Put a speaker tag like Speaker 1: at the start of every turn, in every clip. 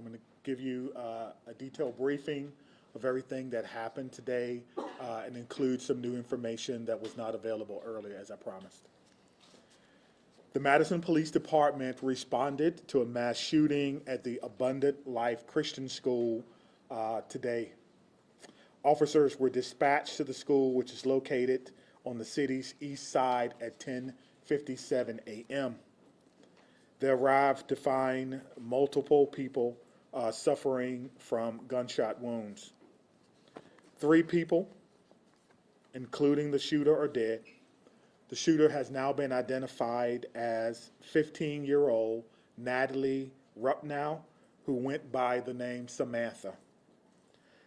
Speaker 1: I'm going to give you a detailed briefing of everything that happened today and include some new information that was not available earlier, as I promised. The Madison Police Department responded to a mass shooting at the Abundant Life Christian School today. Officers were dispatched to the school, which is located on the city's east side at 10:57 a.m. They arrived to find multiple people suffering from gunshot wounds. 3 people, including the shooter, are dead. The shooter has now been identified as 15-year-old Natalie Rupnow, who went by the name Samantha.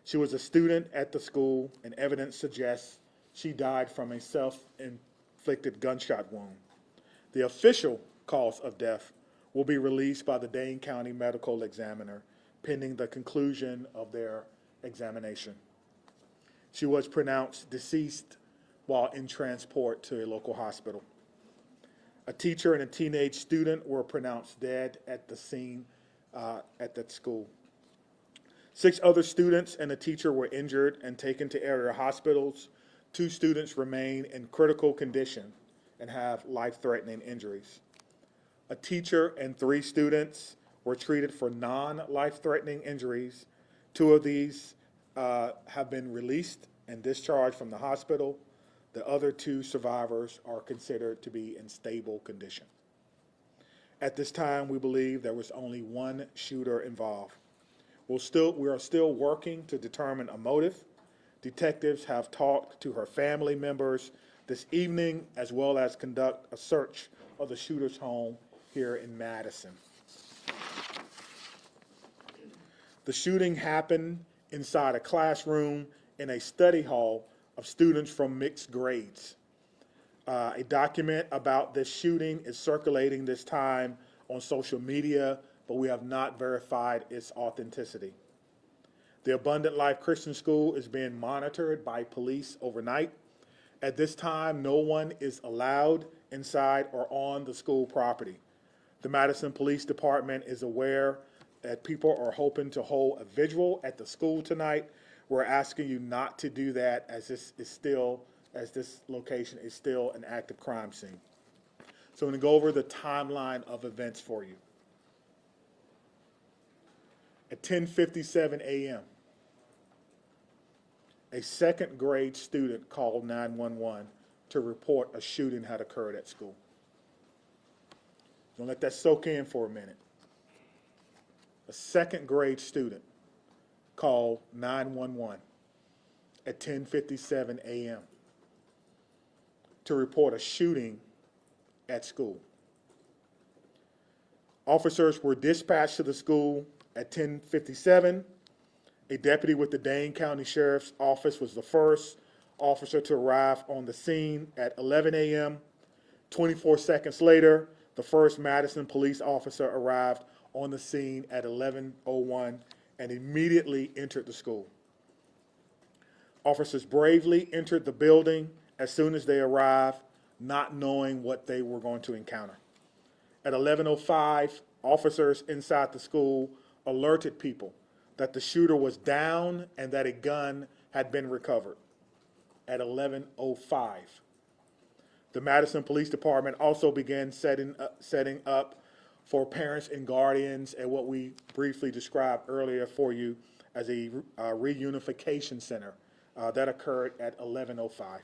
Speaker 1: She was a student at the school, and evidence suggests she died from a self-inflicted gunshot wound. The official cause of death will be released by the Dane County Medical Examiner pending the conclusion of their examination. She was pronounced deceased while in transport to a local hospital. A teacher and a teenage student were pronounced dead at the scene at that school. 6 other students and a teacher were injured and taken to area hospitals. 2 students remain in critical condition and have life-threatening injuries. A teacher and 3 students were treated for non-life-threatening injuries. 2 of these have been released and discharged from the hospital. The other 2 survivors are considered to be in stable condition. At this time, we believe there was only one shooter involved. We are still working to determine a motive. Detectives have talked to her family members this evening, as well as conduct a search of the shooter's home here in Madison. The shooting happened inside a classroom in a study hall of students from mixed grades. A document about this shooting is circulating this time on social media, but we have not verified its authenticity. The Abundant Life Christian School is being monitored by police overnight. At this time, no one is allowed inside or on the school property. The Madison Police Department is aware that people are hoping to hold a vigil at the school tonight. We're asking you not to do that, as this location is still an active crime scene. So I'm going to go over the timeline of events for you. At 10:57 a.m., a second grade student called 911 to report a shooting had occurred at school. Don't let that soak in for a minute. A second grade student called 911 at 10:57 a.m. to report a shooting at school. Officers were dispatched to the school at 10:57. A deputy with the Dane County Sheriff's Office was the first officer to arrive on the scene at 11 a.m. 24 seconds later, the first Madison police officer arrived on the scene at 11:01 and immediately entered the school. Officers bravely entered the building as soon as they arrived, not knowing what they were going to encounter. At 11:05, officers inside the school alerted people that the shooter was down and that a gun had been recovered. At 11:05, the Madison Police Department also began setting up for parents and guardians at what we briefly described earlier for you as a reunification center that occurred at 11:05.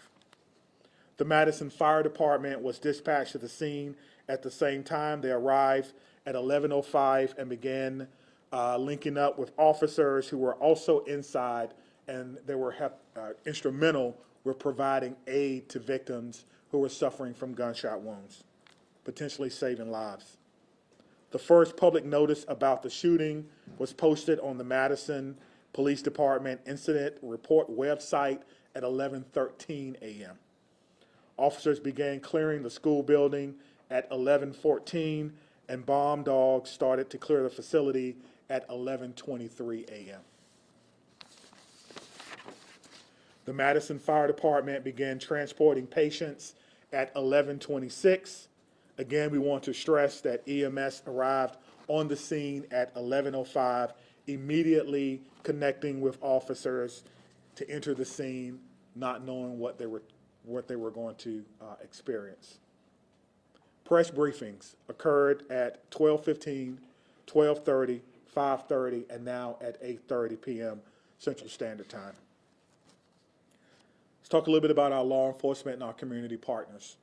Speaker 1: The Madison Fire Department was dispatched to the scene at the same time. They arrived at 11:05 and began linking up with officers who were also inside, and they were instrumental with providing aid to victims who were suffering from gunshot wounds, potentially saving lives. The first public notice about the shooting was posted on the Madison Police Department Incident Report website at 11:13 a.m. Officers began clearing the school building at 11:14, and bomb dogs started to clear the facility at 11:23 a.m. The Madison Fire Department began transporting patients at 11:26. Again, we want to stress that EMS arrived on the scene at 11:05, immediately connecting with officers to enter the scene, not knowing what they were going to experience. Press briefings occurred at 12:15, 12:30, 5:30, and now at 8:30 p.m. Central Standard Time. Let's talk a little bit about our law enforcement and our community partners.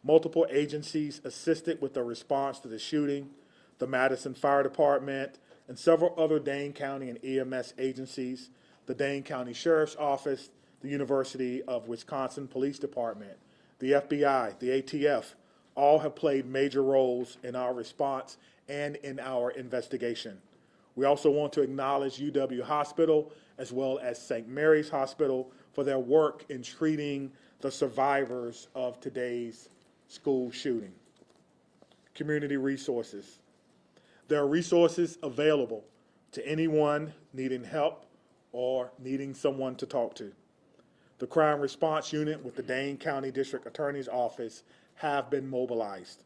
Speaker 1: Multiple agencies assisted with the response to the shooting: the Madison Fire Department and several other Dane County and EMS agencies, the Dane County Sheriff's Office, the University of Wisconsin Police Department, the FBI, the ATF, all have played major roles in our response and in our investigation. We also want to acknowledge UW Hospital as well as St. Mary's Hospital for their work in treating the survivors of today's school shooting. Community resources. There are resources available to anyone needing help or needing someone to talk to. The Crime Response Unit with the Dane County District Attorney's Office have been mobilized.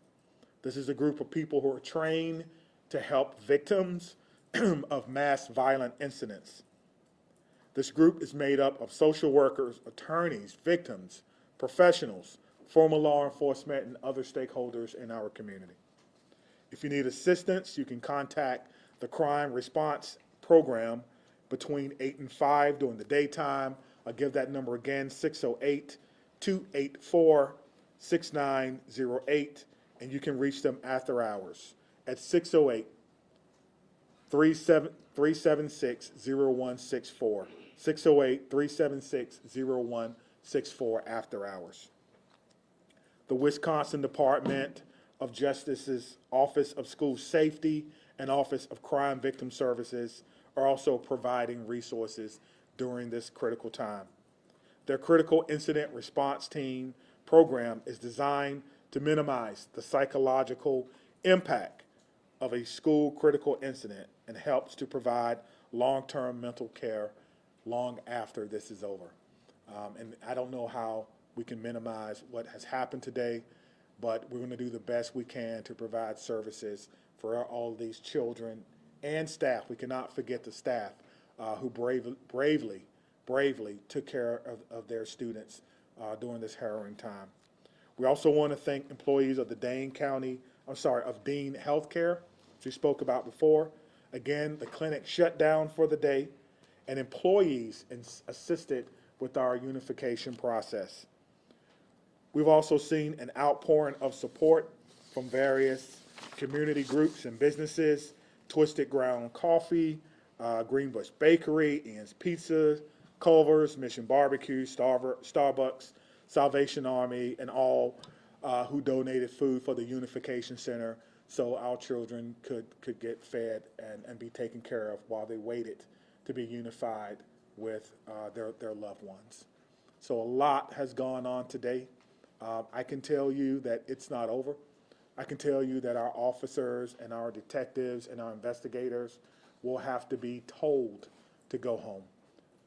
Speaker 1: This is a group of people who are trained to help victims of mass violent incidents. This group is made up of social workers, attorneys, victims, professionals, former law enforcement, and other stakeholders in our community. If you need assistance, you can contact the Crime Response Program between 8 and 5 during the daytime. I'll give that number again, 608-284-6908, and you can reach them after hours at 608-376-0164, 608-376-0164 after hours. The Wisconsin Department of Justice's Office of School Safety and Office of Crime Victim Services are also providing resources during this critical time. Their Critical Incident Response Team program is designed to minimize the psychological impact of a school critical incident and helps to provide long-term mental care long after this is over. And I don't know how we can minimize what has happened today, but we're going to do the best we can to provide services for all of these children and staff. We cannot forget the staff who bravely took care of their students during this harrowing time. We also want to thank employees of the Dean Healthcare, which we spoke about before. Again, the clinic shut down for the day, and employees assisted with our unification process. We've also seen an outpouring of support from various community groups and businesses: Twisted Ground Coffee, Greenbush Bakery, Ian's Pizza, Culver's, Mission Barbecue, Starbucks, Salvation Army, and all who donated food for the Unification Center so our children could get fed and be taken care of while they waited to be unified with their loved ones. So a lot has gone on today. I can tell you that it's not over. I can tell you that our officers and our detectives and our investigators will have to be told to go home.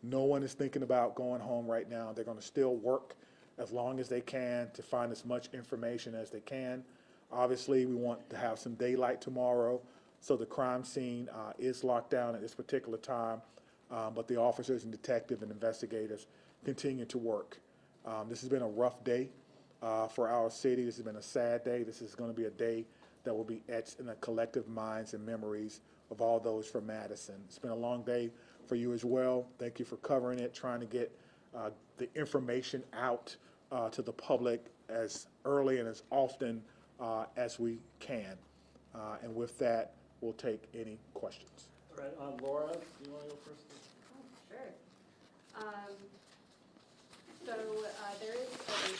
Speaker 1: No one is thinking about going home right now. They're going to still work as long as they can to find as much information as they can. Obviously, we want to have some daylight tomorrow, so the crime scene is locked down at this particular time, but the officers and detectives and investigators continue to work. This has been a rough day for our city. This has been a sad day. This is going to be a day that will be etched in the collective minds and memories of all those from Madison. It's been a long day for you as well. Thank you for covering it, trying to get the information out to the public as early and as often as we can. And with that, we'll take any questions.
Speaker 2: All right, Laura, do you want to go first?
Speaker 3: Sure. So there is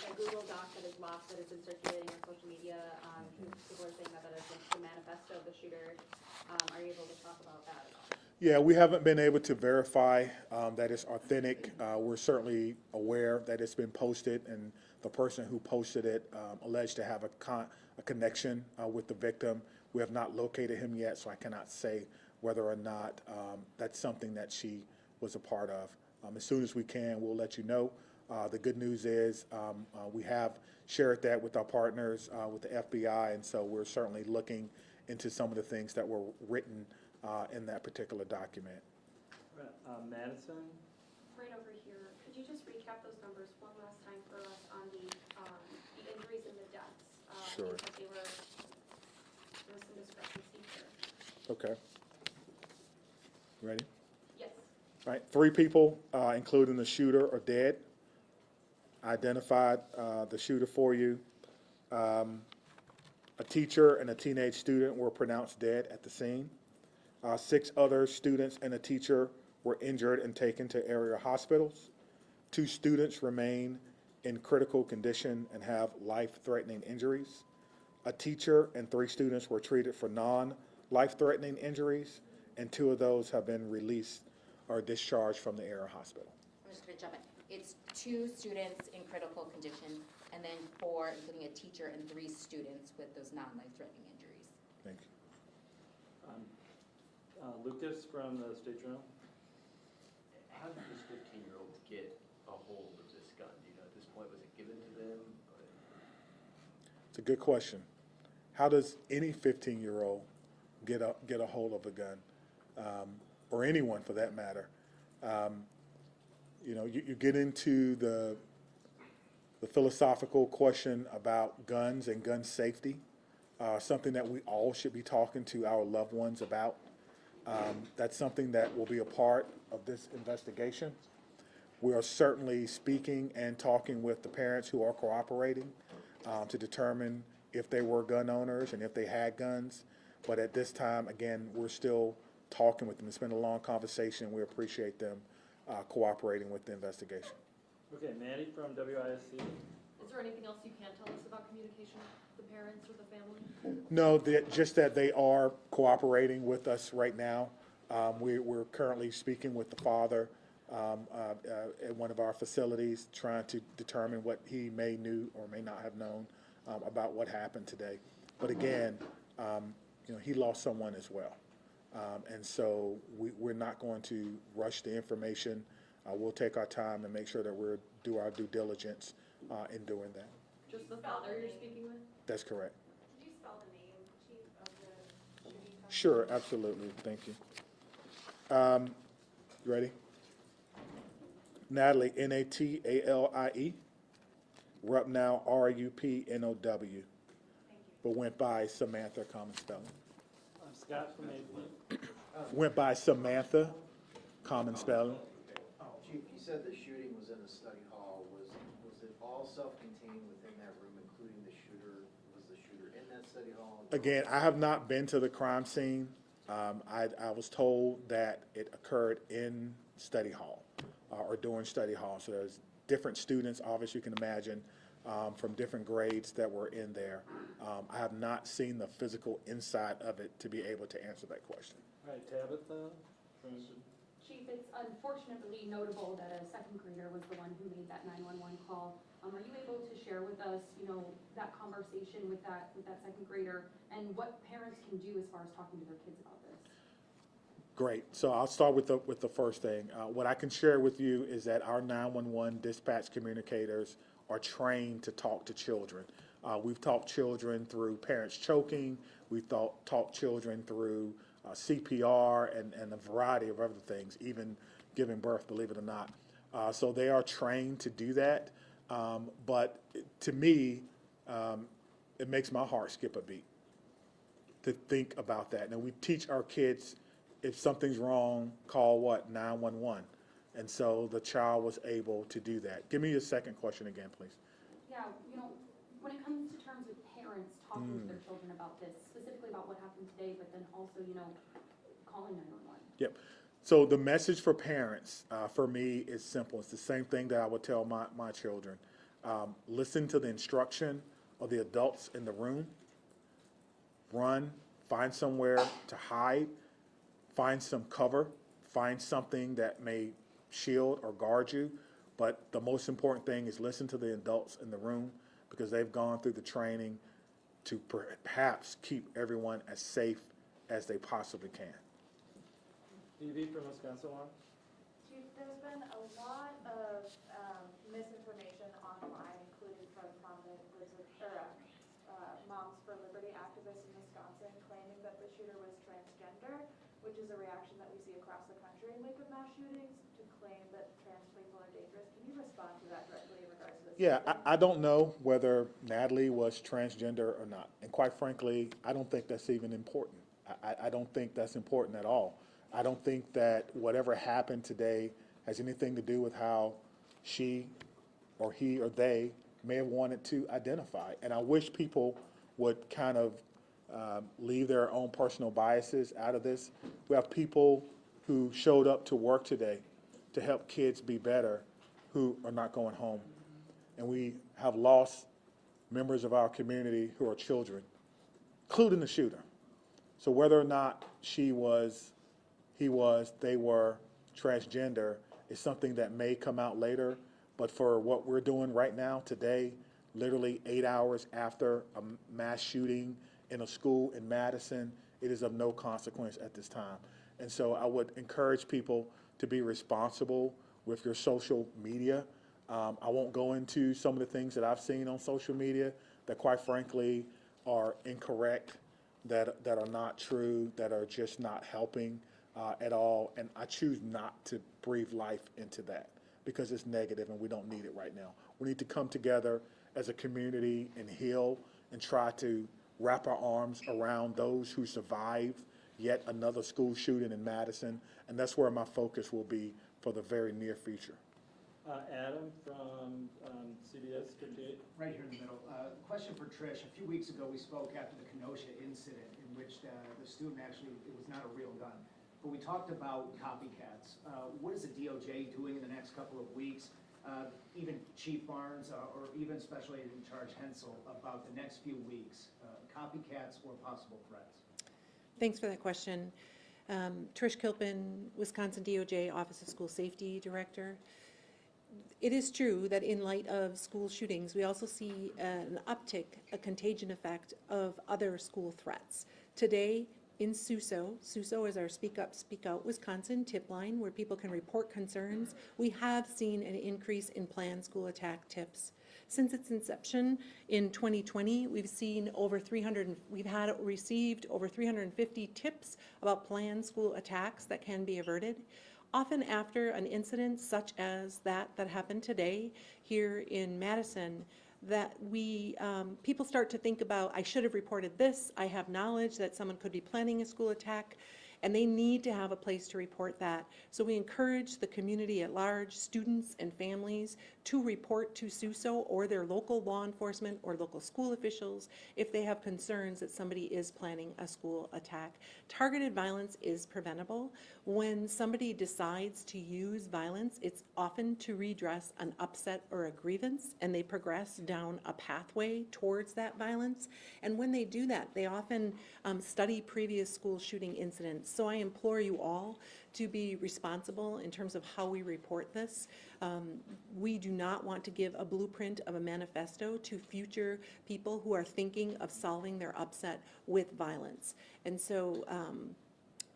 Speaker 3: a Google Doc that is lost that has been circulating on social media. People are saying that is the manifesto of the shooter. Are you able to talk about that at all?
Speaker 1: Yeah, we haven't been able to verify that it's authentic. We're certainly aware that it's been posted, and the person who posted it alleged to have a connection with the victim. We have not located him yet, so I cannot say whether or not that's something that she was a part of. As soon as we can, we'll let you know. The good news is we have shared that with our partners, with the FBI, and so we're certainly looking into some of the things that were written in that particular document.
Speaker 2: Madison?
Speaker 3: Right over here, could you just recap those numbers one last time for us on the injuries and the deaths?
Speaker 1: Sure.
Speaker 3: Because there was some discrepancy here.
Speaker 1: Okay. Ready?
Speaker 3: Yes.
Speaker 1: All right, 3 people, including the shooter, are dead. Identified the shooter for you. A teacher and a teenage student were pronounced dead at the scene. 6 other students and a teacher were injured and taken to area hospitals. 2 students remain in critical condition and have life-threatening injuries. A teacher and 3 students were treated for non-life-threatening injuries, and 2 of those have been released or discharged from the area hospital.
Speaker 4: I'm just going to jump in. It's 2 students in critical condition, and then 4, including a teacher, and 3 students with those non-life-threatening injuries.
Speaker 1: Thank you.
Speaker 2: Lucas from the State Journal.
Speaker 5: How did this 15-year-old get a hold of this gun? Do you know at this point, was it given to them?
Speaker 1: It's a good question. How does any 15-year-old get a hold of a gun, or anyone for that matter? You know, you get into the philosophical question about guns and gun safety, something that we all should be talking to our loved ones about. That's something that will be a part of this investigation. We are certainly speaking and talking with the parents who are cooperating to determine if they were gun owners and if they had guns. But at this time, again, we're still talking with them. It's been a long conversation. We appreciate them cooperating with the investigation.
Speaker 2: Okay, Mandy from WISC.
Speaker 6: Is there anything else you can tell us about communication with the parents or the family?
Speaker 1: No, just that they are cooperating with us right now. We're currently speaking with the father at one of our facilities, trying to determine what he may knew or may not have known about what happened today. But again, you know, he lost someone as well. And so we're not going to rush the information. We'll take our time and make sure that we'll do our due diligence in doing that.
Speaker 6: Just the father you're speaking with?
Speaker 1: That's correct.
Speaker 3: Could you spell the name, Chief, of the shooting?
Speaker 1: Sure, absolutely. Thank you. You ready? Natalie, Natalie, Rupnow, Rupnow, but went by Samantha, common spelling.
Speaker 2: Scott from Maplewood.
Speaker 1: Went by Samantha, common spelling.
Speaker 7: Chief, you said the shooting was in a study hall. Was it all self-contained within that room, including the shooter? Was the shooter in that study hall?
Speaker 1: Again, I have not been to the crime scene. I was told that it occurred in study hall or during study hall. So there's different students, obviously you can imagine, from different grades that were in there. I have not seen the physical inside of it to be able to answer that question.
Speaker 2: All right, Tabitha from,
Speaker 3: Chief, it's unfortunately notable that a second grader was the one who made that 911 call. Are you able to share with us, you know, that conversation with that second grader and what parents can do as far as talking to their kids about this?
Speaker 1: Great. So I'll start with the first thing. What I can share with you is that our 911 dispatch communicators are trained to talk to children. We've taught children through parents choking. We've taught children through CPR and a variety of other things, even giving birth, believe it or not. So they are trained to do that. But to me, it makes my heart skip a beat to think about that. Now, we teach our kids, if something's wrong, call what? 911. And so the child was able to do that. Give me your second question again, please.
Speaker 3: Yeah, you know, when it comes to terms of parents talking to their children about this, specifically about what happened today, but then also, you know, calling 911.
Speaker 1: Yep. So the message for parents, for me, is simple. It's the same thing that I would tell my children. Listen to the instruction of the adults in the room. Run, find somewhere to hide, find some cover, find something that may shield or guard you. But the most important thing is listen to the adults in the room, because they've gone through the training to perhaps keep everyone as safe as they possibly can.
Speaker 2: Evie from Wisconsin Law.
Speaker 8: Chief, there's been a lot of misinformation online, including from prominent Moms for Liberty activists in Wisconsin claiming that the shooter was transgender, which is a reaction that we see across the country in wake of mass shootings, to claim that trans people are dangerous. Can you respond to that directly in regards to this?
Speaker 1: Yeah, I don't know whether Natalie was transgender or not. And quite frankly, I don't think that's even important. I don't think that's important at all. I don't think that whatever happened today has anything to do with how she or he or they may have wanted to identify. And I wish people would kind of leave their own personal biases out of this. We have people who showed up to work today to help kids be better who are not going home. And we have lost members of our community who are children, including the shooter. So whether or not she was, he was, they were transgender is something that may come out later. But for what we're doing right now, today, literally 8 hours after a mass shooting in a school in Madison, it is of no consequence at this time. And so I would encourage people to be responsible with your social media. I won't go into some of the things that I've seen on social media that quite frankly are incorrect, that are not true, that are just not helping at all. And I choose not to breathe life into that because it's negative and we don't need it right now. We need to come together as a community and heal and try to wrap our arms around those who survived yet another school shooting in Madison. And that's where my focus will be for the very near future.
Speaker 2: Adam from CBS 58.
Speaker 9: Right here in the middle. Question for Trish. A few weeks ago, we spoke after the Kenosha incident in which the student actually, it was not a real gun. But we talked about copycats. What is the DOJ doing in the next couple of weeks? Even Chief Barnes or even Special Agent in Charge Hensel about the next few weeks, copycats or possible threats?
Speaker 10: Thanks for that question. Trish Kilpin, Wisconsin DOJ Office of School Safety Director. It is true that in light of school shootings, we also see an uptick, a contagion effect of other school threats. Today in Suso is our Speak Up, Speak Out Wisconsin tip line where people can report concerns. We have seen an increase in planned school attack tips. Since its inception in 2020, we've received over 350 tips about planned school attacks that can be averted. Often after an incident such as that happened today here in Madison, that people start to think about, I should have reported this, I have knowledge that someone could be planning a school attack, and they need to have a place to report that. So we encourage the community at large, students and families, to report to SUSO or their local law enforcement or local school officials if they have concerns that somebody is planning a school attack. Targeted violence is preventable. When somebody decides to use violence, it's often to redress an upset or a grievance, and they progress down a pathway towards that violence. And when they do that, they often study previous school shooting incidents. So I implore you all to be responsible in terms of how we report this. We do not want to give a blueprint of a manifesto to future people who are thinking of solving their upset with violence. And so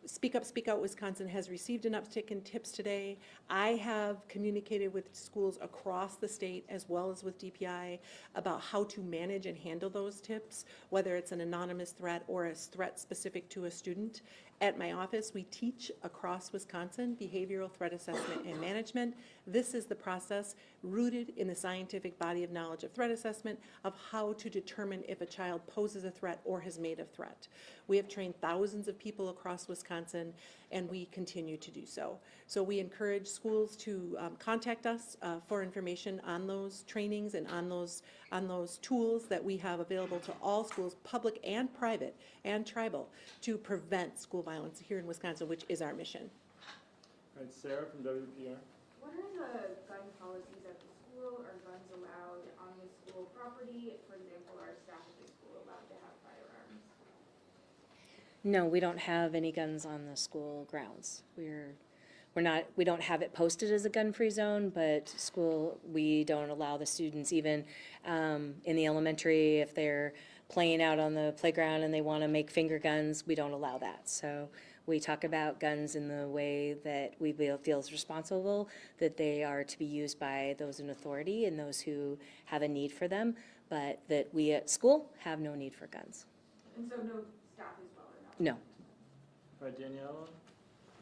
Speaker 10: Speak Up, Speak Out Wisconsin has received an uptick in tips today. I have communicated with schools across the state as well as with DPI about how to manage and handle those tips, whether it's an anonymous threat or a threat specific to a student. At my office, we teach across Wisconsin behavioral threat assessment and management. This is the process rooted in the scientific body of knowledge of threat assessment of how to determine if a child poses a threat or has made a threat. We have trained thousands of people across Wisconsin, and we continue to do so. So we encourage schools to contact us for information on those trainings and on those tools that we have available to all schools, public and private and tribal, to prevent school violence here in Wisconsin, which is our mission.
Speaker 2: All right, Sarah from WPR.
Speaker 8: What are the gun policies at the school? Are guns allowed on the school property? For example, are staff at the school allowed to have firearms?
Speaker 11: No, we don't have any guns on the school grounds. We don't have it posted as a gun-free zone, but we don't allow the students even in the elementary, if they're playing out on the playground and they want to make finger guns, we don't allow that. So we talk about guns in the way that we feel is responsible, that they are to be used by those in authority and those who have a need for them. but that we at school have no need for guns.
Speaker 3: And so no staff as well, or not?
Speaker 11: No.
Speaker 2: All right, Danielle,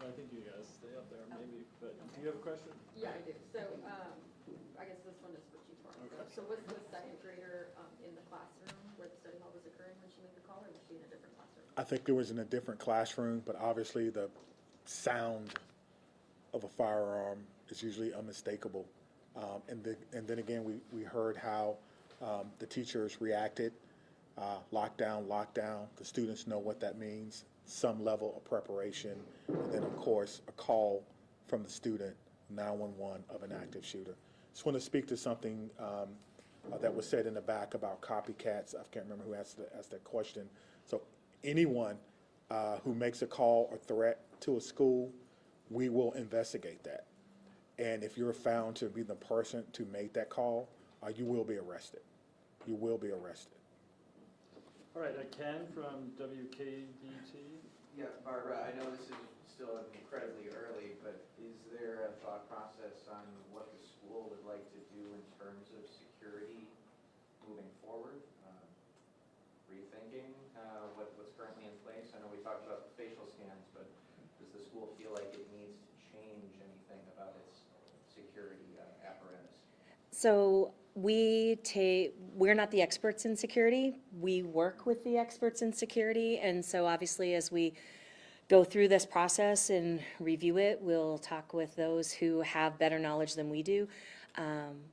Speaker 2: I think you guys stay up there maybe, but do you have a question?
Speaker 6: Yeah, I do. So, I guess this one is for Chief Torrance.
Speaker 2: Okay.
Speaker 6: So was the second grader, in the classroom where the study hall was occurring when she made the call, or was she in a different classroom?
Speaker 1: I think it was in a different classroom, but obviously the sound of a firearm is usually unmistakable. And then again, we heard how the teachers reacted, lockdown. The students know what that means, some level of preparation, and then of course a call from the student, 911, of an active shooter. Just want to speak to something that was said in the back about copycats. I can't remember who asked that question. So anyone who makes a call or threat to a school, we will investigate that. And if you're found to be the person to make that call, you will be arrested. You will be arrested.
Speaker 2: All right, Ken from WKDT.
Speaker 7: Yeah, Barbara, I know this is still incredibly early, but is there a thought process on what the school would like to do in terms of security moving forward? Rethinking what's currently in place? I know we talked about the facial scans, but does the school feel like it needs to change anything about its security apparatus?
Speaker 11: So we're not the experts in security. We work with the experts in security, and so obviously as we go through this process and review it, we'll talk with those who have better knowledge than we do.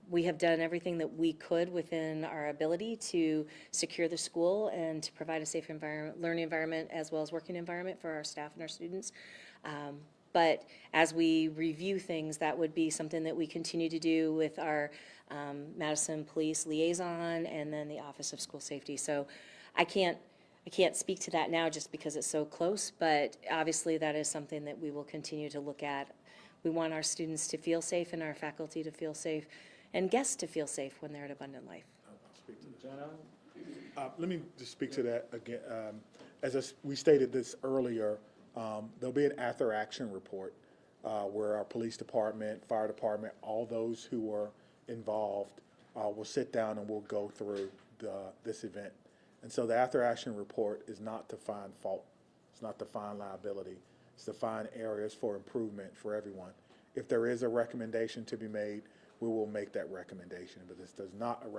Speaker 11: We have done everything that we could within our ability to secure the school and to provide a safe learning environment as well as working environment for our staff and our students. But as we review things, that would be something that we continue to do with our Madison Police liaison and then the Office of School Safety. So I can't speak to that now just because it's so close, but obviously that is something that we will continue to look at. We want our students to feel safe and our faculty to feel safe and guests to feel safe when they're at Abundant Life.
Speaker 1: I'll speak to that.
Speaker 2: Jenna?
Speaker 1: Let me just speak to that again. We stated this earlier, there'll be an after-action report where our police department, fire department, all those who are involved will sit down and we'll go through this event. And so the after-action report is not to find fault. It's not to find liability. It's to find areas for improvement for everyone. If there is a recommendation to be made, we will make that recommendation. But this does not a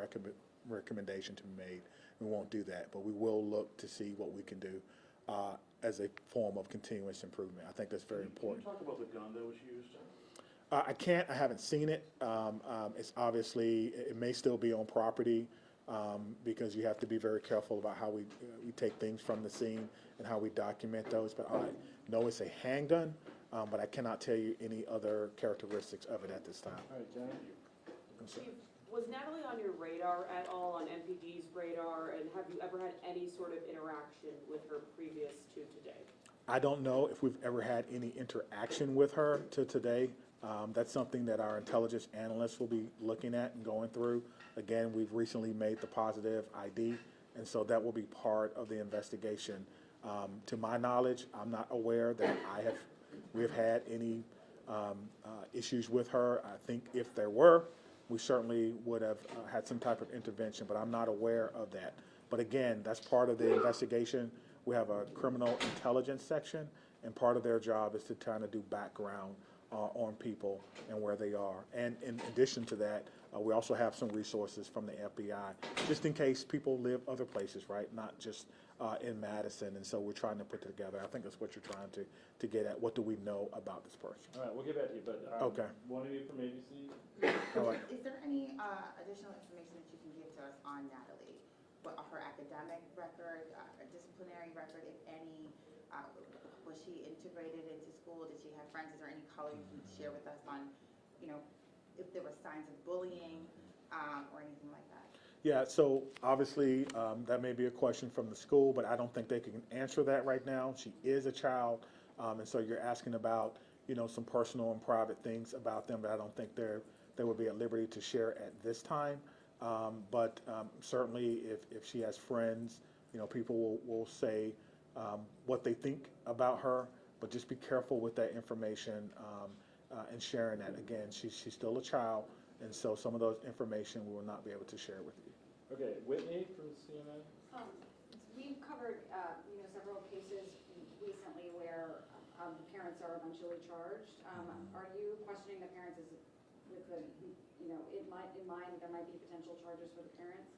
Speaker 1: recommendation to be made. We won't do that. But we will look to see what we can do as a form of continuous improvement. I think that's very important.
Speaker 12: Can you talk about the gun that was used?
Speaker 1: I can't. I haven't seen it. It's obviously, it may still be on property because you have to be very careful about how we take things from the scene and how we document those. But I know it's a handgun, but I cannot tell you any other characteristics of it at this time.
Speaker 2: All right, Jenna?
Speaker 1: I'm sorry.
Speaker 13: Chief, was Natalie on your radar at all, on MPD's radar, and have you ever had any sort of interaction with her previous to today?
Speaker 1: I don't know if we've ever had any interaction with her to today. That's something that our intelligence analysts will be looking at and going through. Again, we've recently made the positive ID, and so that will be part of the investigation. To my knowledge, I'm not aware that we have had any issues with her. I think if there were, we certainly would have had some type of intervention, but I'm not aware of that. But again, that's part of the investigation. We have a criminal intelligence section, and part of their job is to kind of do background on people and where they are. And in addition to that, we also have some resources from the FBI, just in case people live other places, right? Not just in Madison. And so we're trying to put it together. I think that's what you're trying to get at. What do we know about this person?
Speaker 2: All right, we'll get back to you, but
Speaker 1: Okay.
Speaker 2: one of you from ABC?
Speaker 1: All right.
Speaker 14: Is there any additional information that you can give to us on Natalie? What her academic record, disciplinary record, if any? Was she integrated into school? Did she have friends? Is there any color you can share with us on, if there were signs of bullying or anything like that?
Speaker 1: Yeah, so obviously that may be a question from the school, but I don't think they can answer that right now. She is a child, and so you're asking about, some personal and private things about them, but I don't think they would be at liberty to share at this time. But certainly if she has friends, people will say what they think about her, but just be careful with that information and sharing that. Again, she's still a child, and so some of those information we will not be able to share with you.
Speaker 2: Okay, Whitney from CNA.
Speaker 12: We've covered, several cases recently where parents are eventually charged. Are you questioning the parents with the, in mind, there might be potential charges for the parents?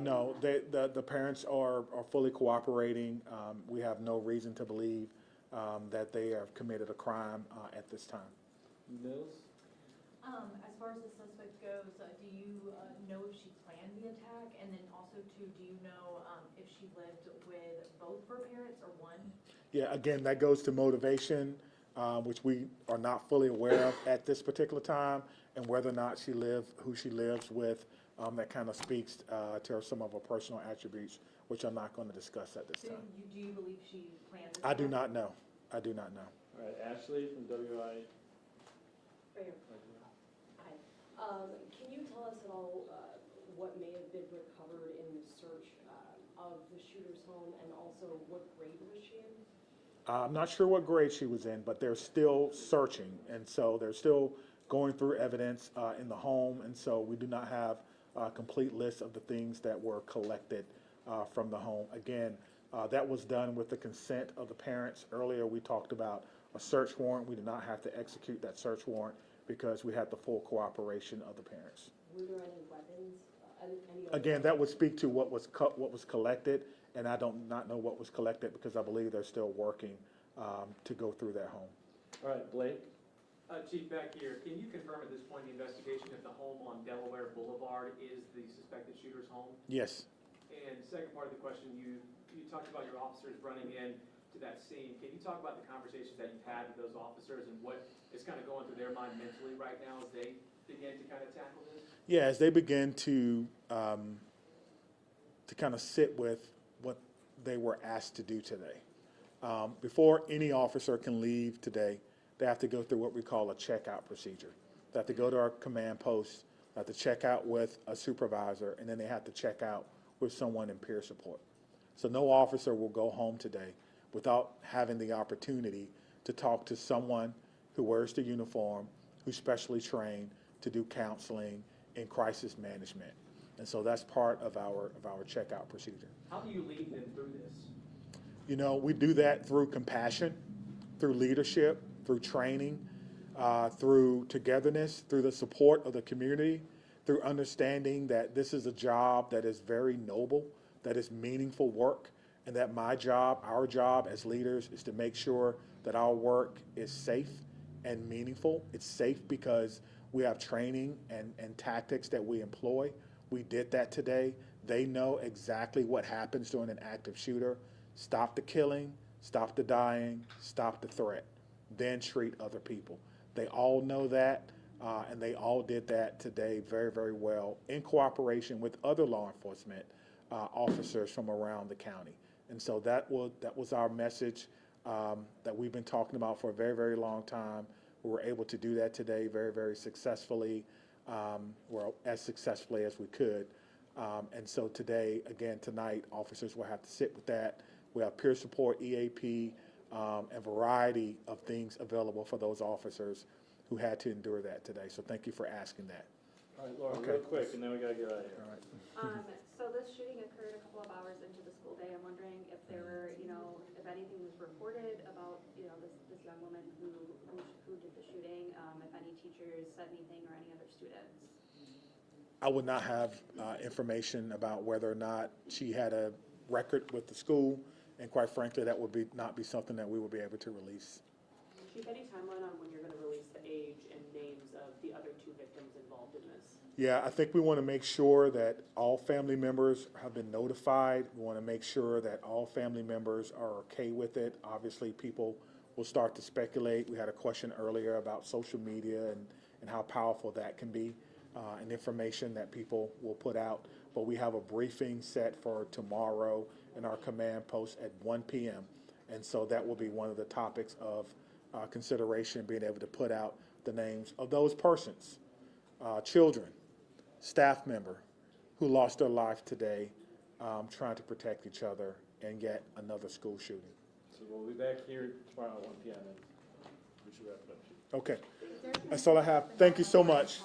Speaker 1: No, the parents are fully cooperating. We have no reason to believe that they have committed a crime at this time.
Speaker 2: Mills?
Speaker 6: As far as the suspect goes, do you know if she planned the attack? And then also too, do you know if she lived with both of her parents or one?
Speaker 1: Yeah, again, that goes to motivation, which we are not fully aware of at this particular time, and whether or not who she lives with, that kind of speaks to some of her personal attributes, which I'm not going to discuss at this
Speaker 6: So
Speaker 1: time.
Speaker 6: do you believe she planned this?
Speaker 1: I do not know. I do not know.
Speaker 2: All right, Ashley from WI.
Speaker 13: Right here. Hi. Can you tell us at all what may have been recovered in the search of the shooter's home, and also what grade was she in?
Speaker 1: I'm not sure what grade she was in, but they're still searching, and so they're still going through evidence in the home, and so we do not have a complete list of the things that were collected from the home. Again, that was done with the consent of the parents. Earlier, we talked about a search warrant. We did not have to execute that search warrant because we had the full cooperation of the parents.
Speaker 13: Were there any weapons?
Speaker 1: Again, that would speak to what was collected, and I don't not know what was collected because I believe they're still working to go through that home.
Speaker 2: All right, Blake.
Speaker 15: Chief, back here, can you confirm at this point the investigation if the home on Delaware Boulevard is the suspected shooter's home?
Speaker 1: Yes.
Speaker 15: And second part of the question, you talked about your officers running in to that scene. Can you talk about the conversations that you've had with those officers and what is kind of going through their mind mentally right now as they begin to kind of tackle this?
Speaker 1: Yeah, as they begin to kind of sit with what they were asked to do today. Before any officer can leave today, they have to go through what we call a checkout procedure. They have to go to our command post, they have to check out with a supervisor, and then they have to check out with someone in peer support. So no officer will go home today without having the opportunity to talk to someone who wears the uniform, who's specially trained to do counseling and crisis management. And so that's part of our checkout procedure.
Speaker 15: How do you lead them through this?
Speaker 1: You know, we do that through compassion, through leadership, through training, through togetherness, through the support of the community, through understanding that this is a job that is very noble, that is meaningful work, and that my job, our job as leaders is to make sure that our work is safe and meaningful. It's safe because we have training and tactics that we employ. We did that today. They know exactly what happens during an active shooter. Stop the killing, stop the dying, stop the threat, then treat other people. They all know that, and they all did that today very, very well in cooperation with other law enforcement officers from around the county. And so that was our message that we've been talking about for a very, very long time. We were able to do that today very, very successfully, well, as successfully as we could. And so today, again, tonight, officers will have to sit with that. We have peer support, EAP, a variety of things available for those officers who had to endure that today. So thank you for asking that.
Speaker 2: All right, Laura,
Speaker 1: Okay.
Speaker 2: real quick, and then we gotta get out of here.
Speaker 1: All right.
Speaker 3: So this shooting occurred a couple of hours into the school day. I'm wondering if there were, if anything was reported about, this young woman who did the shooting, if any teachers said anything or any other students.
Speaker 1: I would not have information about whether or not she had a record with the school, and quite frankly, that would not be something that we would be able to release.
Speaker 13: Chief, any timeline on when you're going to release the age and names of the other two victims involved in this?
Speaker 1: Yeah, I think we want to make sure that all family members have been notified. We want to make sure that all family members are okay with it. Obviously, people will start to speculate. We had a question earlier about social media and how powerful that can be, and information that people will put out. But we have a briefing set for tomorrow in our command post at 1 p.m. And so that will be one of the topics of consideration, being able to put out the names of those persons, children, staff member, who lost their life today trying to protect each other and yet another school shooting.
Speaker 2: So we'll be back here tomorrow at 1 p.m. and we should wrap it up.
Speaker 1: Okay, that's all I have. Thank you so much.